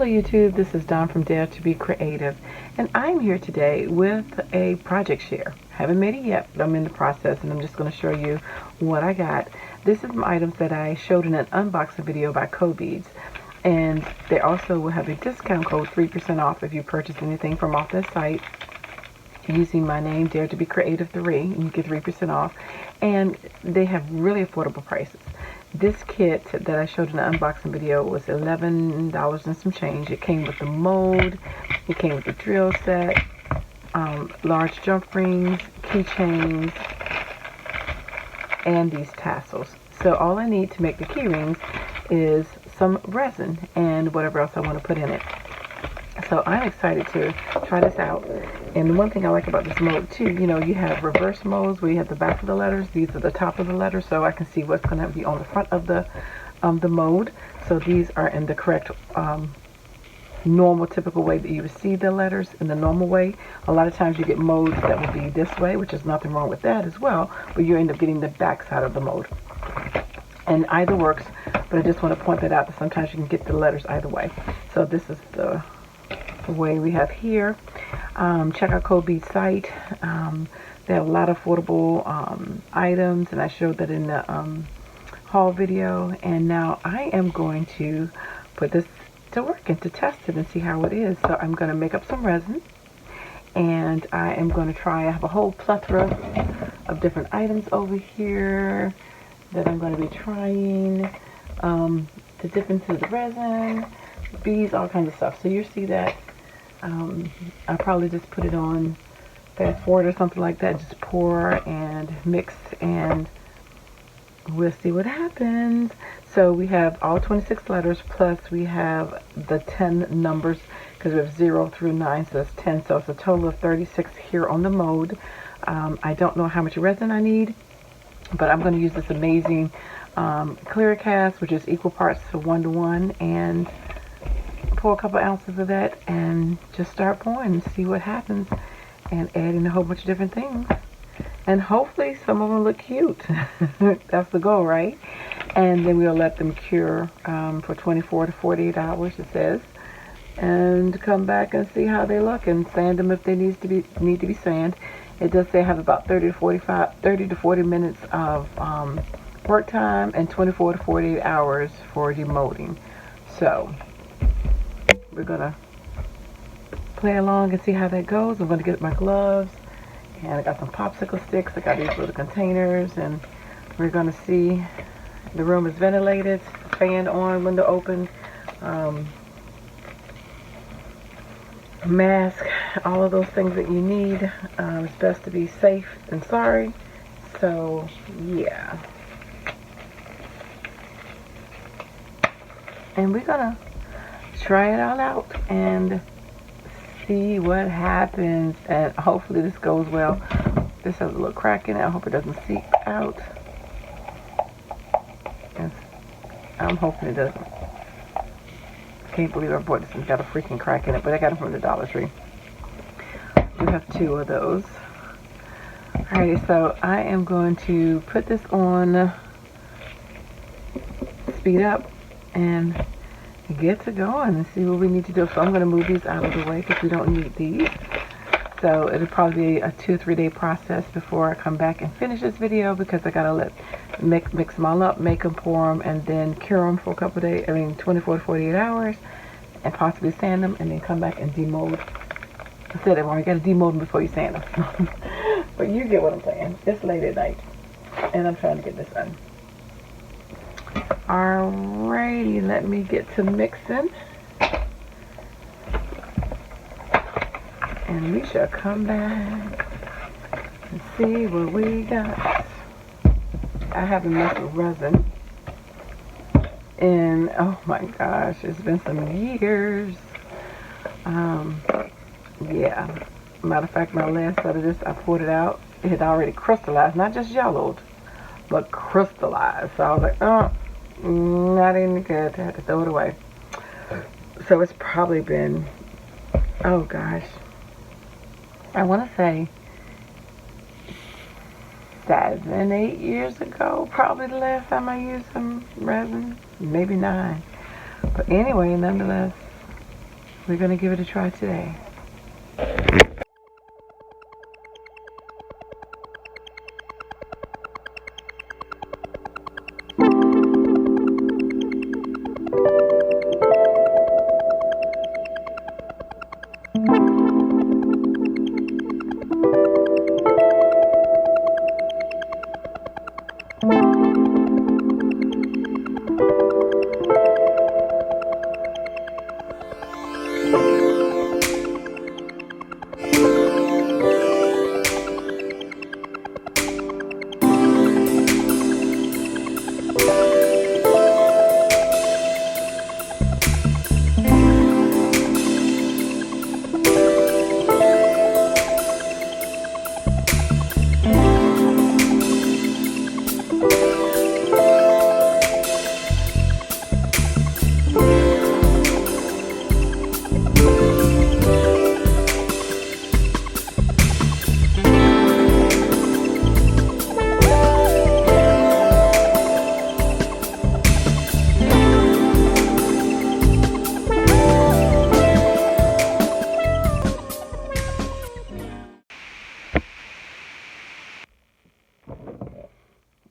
Hello YouTube, this is Dawn from DaretoBeCreative, and I'm here today with a project share. Haven't made it yet, but I'm in the process, and I'm just going to show you what I got. This is some items that I showed in an unboxing video by Cobeads, and they also will have a discount code, 3% off, if you purchase anything from off this site using my name, DaretoBeCreative3, and you get 3% off, and they have really affordable prices. This kit that I showed in the unboxing video was $11 and some change. It came with the mold, it came with the drill set, large jump rings, keychains, and these tassels. So all I need to make the key rings is some resin and whatever else I want to put in it. So I'm excited to try this out. And the one thing I like about this mold too, you know, you have reverse molds where you have the back of the letters. These are the top of the letters, so I can see what's going to be on the front of the mold. So these are in the correct normal, typical way that you would see the letters in the normal way. A lot of times you get molds that will be this way, which is nothing wrong with that as well, but you end up getting the back side of the mold. And either works, but I just want to point that out that sometimes you can get the letters either way. So this is the way we have here. Check out Cobeads site. They have a lot of affordable items, and I showed that in the haul video. And now I am going to put this to work and to test it and see how it is. So I'm going to make up some resin, and I am going to try. I have a whole plethora of different items over here that I'm going to be trying to dip into the resin, beads, all kinds of stuff. So you see that. I'll probably just put it on fast forward or something like that. Just pour and mix, and we'll see what happens. So we have all 26 letters, plus we have the 10 numbers, because we have 0 through 9, so that's 10. So it's a total of 36 here on the mold. I don't know how much resin I need, but I'm going to use this amazing clear cast, which is equal parts to 1:1, and pour a couple ounces of that and just start pouring and see what happens, and add in a whole bunch of different things, and hopefully some of them look cute. That's the goal, right? And then we'll let them cure for 24 to 48 hours, it says, and come back and see how they look, and sand them if they need to be sanded. It does say I have about 30 to 40 minutes of work time and 24 to 48 hours for demolding. So we're gonna play along and see how that goes. I'm gonna get my gloves, and I got some popsicle sticks. I got these little containers, and we're gonna see. The room is ventilated, fan on, window open, mask, all of those things that you need. It's best to be safe than sorry. So yeah, and we're gonna try it all out and see what happens, and hopefully this goes well. This has a little crack in it. I hope it doesn't seep out. And I'm hoping it doesn't. I can't believe I bought this and it's got a freaking crack in it, but I got it from the Dollar Tree. We have 2 of those. Alrighty, so I am going to put this on speed up and get to going and see what we need to do. So I'm going to move these out of the way because we don't need these. So it'll probably be a 2-3 day process before I come back and finish this video, because I gotta mix them all up, make them, pour them, and then cure them for a couple of days. I mean 24 to 48 hours, and possibly sand them, and then come back and demold. I said it wrong. You gotta demold them before you sand them. But you get what I'm saying. It's late at night, and I'm trying to get this done. Alrighty, let me get to mixing, and we shall come back and see what we got. I haven't messed with resin, and oh my gosh, it's been some years. Yeah, matter of fact, my last set of this, I poured it out. It had already crystallized, not just yellowed, but crystallized. So I was like, oh, not any good. I had to throw it away. So it's probably been, oh gosh, I want to say 7, 8 years ago, probably the last time I used some resin, maybe 9. But anyway, nonetheless, we're going to give it a try today.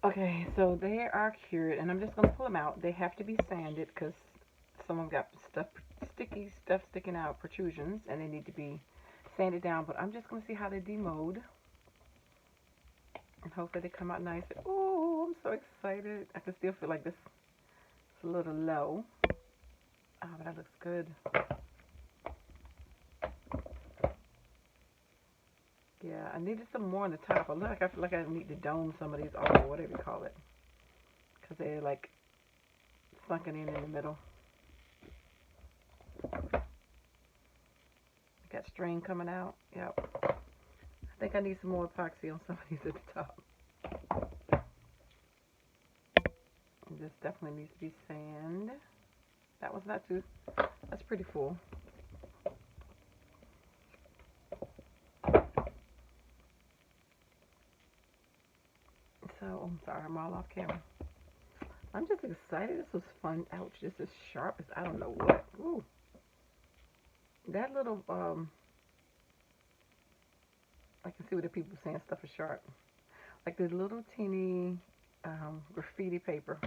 Okay, so they are cured, and I'm just going to pull them out. They have to be sanded because some of them got sticky stuff sticking out, protrusions, and they need to be sanded down. But I'm just going to see how they demode, and hopefully they come out nice. Oh, I'm so excited. I can still feel like this is a little low. Oh, but that looks good. Yeah, I needed some more on the top. I feel like I need to dome some of these off, or whatever you call it, because they're like sunken in the middle. Got string coming out. Yep. I think I need some more epoxy on some of these at the top. And this definitely needs to be sand. That one's not too, that's pretty full. So, I'm sorry, I'm all off camera. I'm just excited. This was fun. Ouch, this is sharp as I don't know what. Ooh. That little, I can see what the people saying stuff is sharp. Like this little teeny graffiti paper,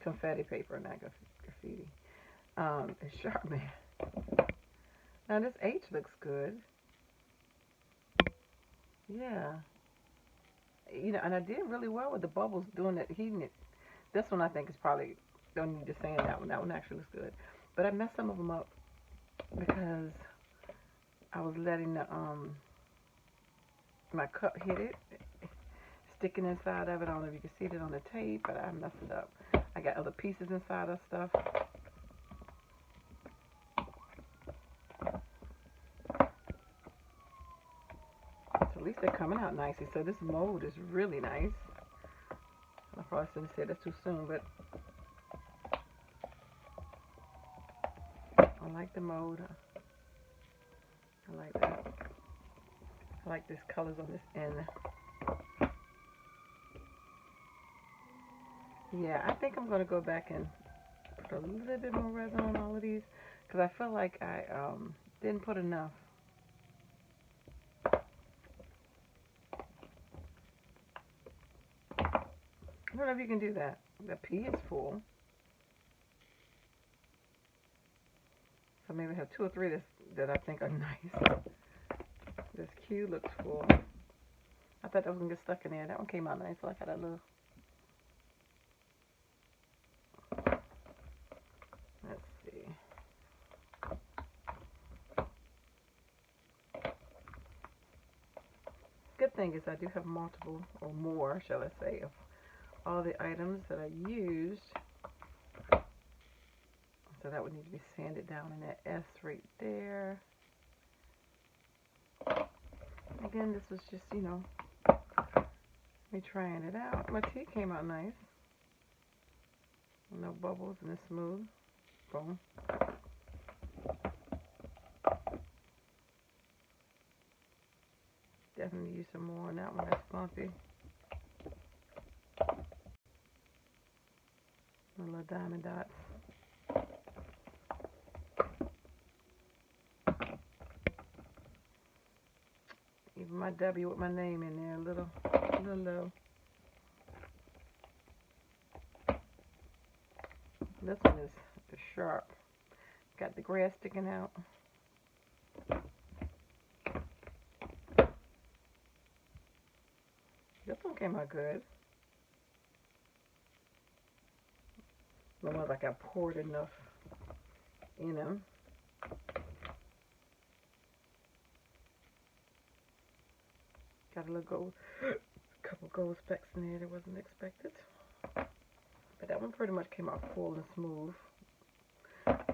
confetti paper, not graffiti. It's sharp, man. Now this H looks good. Yeah. You know, and I did really well with the bubbles doing that, heating it. This one I think is probably, don't need to sand that one. That one actually looks good. But I messed some of them up because I was letting the, my cup hit it, sticking inside of it. I don't know if you can see it on the tape, but I messed it up. I got other pieces inside of stuff. So at least they're coming out nicely. So this mold is really nice. I probably shouldn't have said that too soon, but I like the mold. I like that. I like these colors on this end. Yeah, I think I'm going to go back and put a little bit more resin on all of these because I feel like I didn't put enough. I don't know if you can do that. The P is full. So maybe I have 2 or 3 that I think are nice. This Q looks full. I thought that was going to get stuck in there. That one came out nice. So I got a little. Let's see. Good thing is I do have multiple, or more, shall I say, of all the items that I used. So that would need to be sanded down in that S right there. Again, this was just, you know, me trying it out. My tea came out nice. No bubbles and it's smooth. Boom. Definitely use some more on that one. That's bumpy. The little diamond dots. my W with my name in there a little low. This one is sharp. Got the grass sticking out. This one came out good. Almost like I poured enough, you know. Got a little gold, couple gold specks in there that wasn't expected. But that one pretty much came out full and smooth.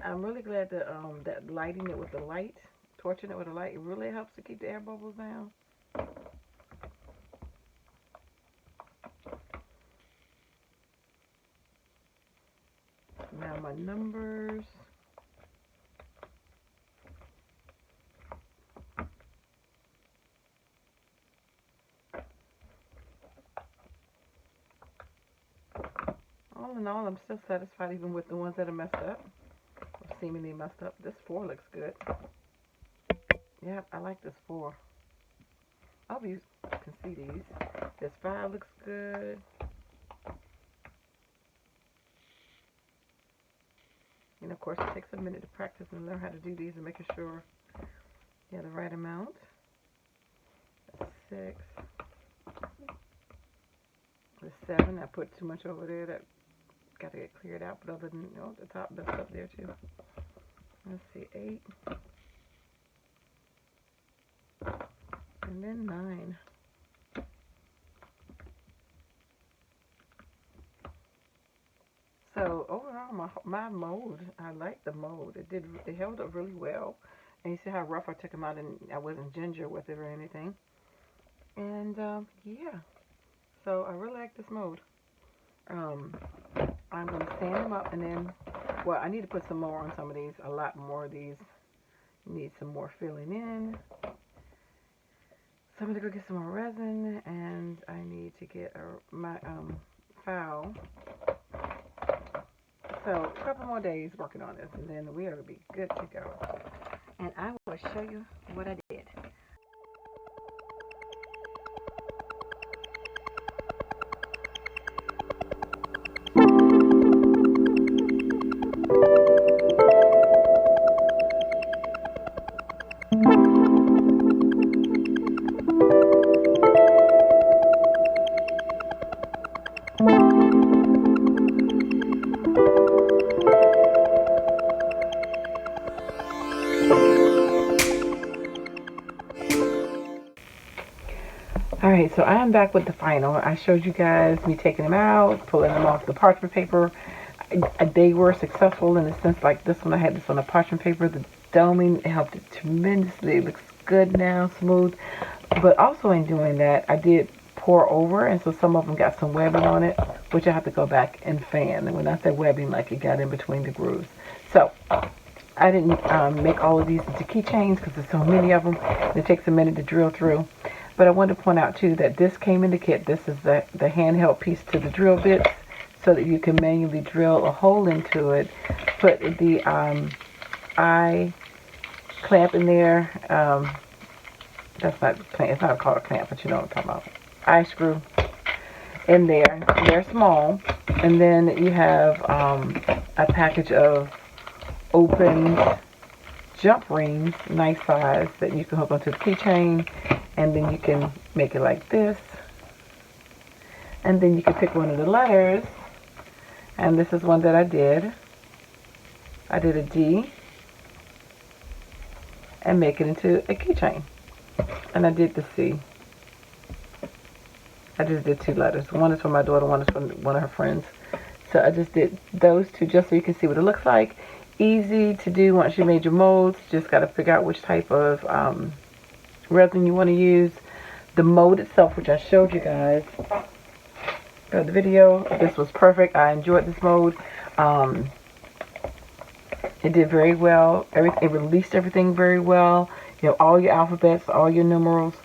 I'm really glad that that lighting it with the light, torching it with a light, it really helps to keep the air bubbles down. Now my numbers. All in all, I'm still satisfied even with the ones that are messed up, or seemingly messed up. This 4 looks good. Yeah, I like this 4. I hope you can see these. This 5 looks good. And of course, it takes a minute to practice and learn how to do these and making sure you have the right amount. 6. The 7, I put too much over there. That got to get cleared out. But other than, you know, the top that's up there too. Let's see, 8. And then 9. So overall, my mold, I like the mold. It held up really well. And you see how rough I took them out, and I wasn't ginger with it or anything. And yeah, so I really like this mold. I'm gonna sand them up, and then, well, I need to put some more on some of these. A lot more of these need some more filling in. So I'm gonna go get some more resin, and I need to get my file. So a couple more days working on this, and then we are going to be good to go. And I will show you what I did. Alright, so I am back with the final. I showed you guys me taking them out, pulling them off the parchment paper. They were successful in the sense, like this one, I had this on the parchment paper. The doming helped it tremendously. It looks good now, smooth. But also in doing that, I did pour over, and so some of them got some webbing on it, which I have to go back and fan. And when I say webbing, like it got in between the grooves. So I didn't make all of these into keychains because there's so many of them. It takes a minute to drill through. But I wanted to point out too that this came in the kit. This is the handheld piece to the drill bits, so that you can manually drill a hole into it. Put the eye clamp in there. That's not clamp. It's not called a clamp, but you know what I'm talking about. Eye screw in there. They're small, and then you have a package of open jump rings, nice size, that you can hook onto the keychain. And then you can make it like this. And then you can pick one of the letters. And this is one that I did. I did a D. And make it into a keychain. And I did the C. I just did 2 letters. One is for my daughter, one is for one of her friends. So I just did those 2 just so you can see what it looks like. Easy to do once you made your molds. Just got to figure out which type of resin you want to use. The mold itself, which I showed you guys in the video, this was perfect. I enjoyed this mold. It did very well. It released everything very well. You know, all your alphabets, all your numerals.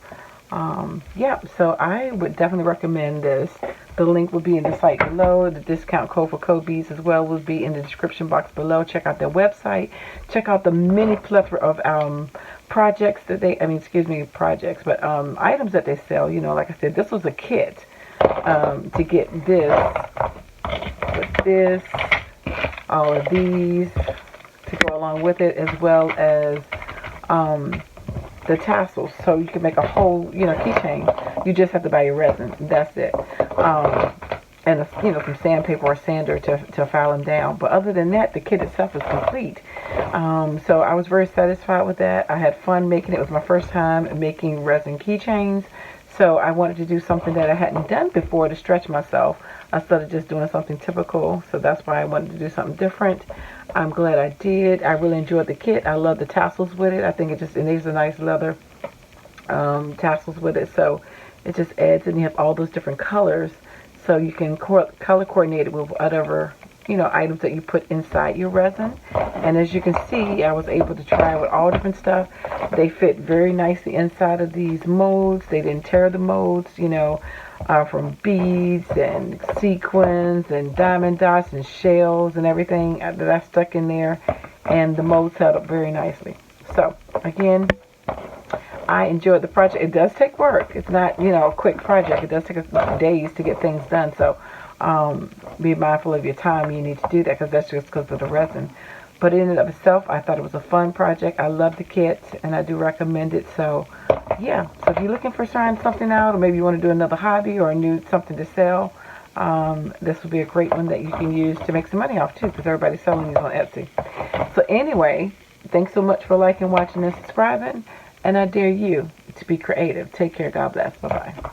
Yeah, so I would definitely recommend this. The link will be in the site below. The discount code for Cobeads as well will be in the description box below. Check out their website. Check out the many plethora of projects that they, projects, but items that they sell. You know, like I said, this was a kit to get this, all of these to go along with it, as well as the tassels, so you can make a whole, keychain. You just have to buy your resin. That's it. And some sandpaper or sander to file them down. But other than that, the kit itself is complete. So I was very satisfied with that. I had fun making it. It was my first time making resin keychains. So I wanted to do something that I hadn't done before to stretch myself instead of just doing something typical. So that's why I wanted to do something different. I'm glad I did. I really enjoyed the kit. I love the tassels with it. I think it needs a nice leather tassels with it. So it just adds, and you have all those different colors. So you can color coordinate it with whatever, items that you put inside your resin. And as you can see, I was able to try with all different stuff. They fit very nicely inside of these molds. They didn't tear the molds, from beads and sequins and diamond dots and shells and everything that I stuck in there. And the molds held up very nicely. So, again, I enjoyed the project. It does take work. It's not, a quick project. It does take us days to get things done. So be mindful of your time. You need to do that because that's just because of the resin. But in and of itself, I thought it was a fun project. I love the kit, and I do recommend it. So, yeah. So if you're looking for trying something out, or maybe you want to do another hobby or something to sell, this would be a great one that you can use to make some money off, too, because everybody's selling these on Etsy. So anyway, thanks so much for liking, watching, and subscribing. And I dare you to be creative. Take care. God bless. Bye-bye.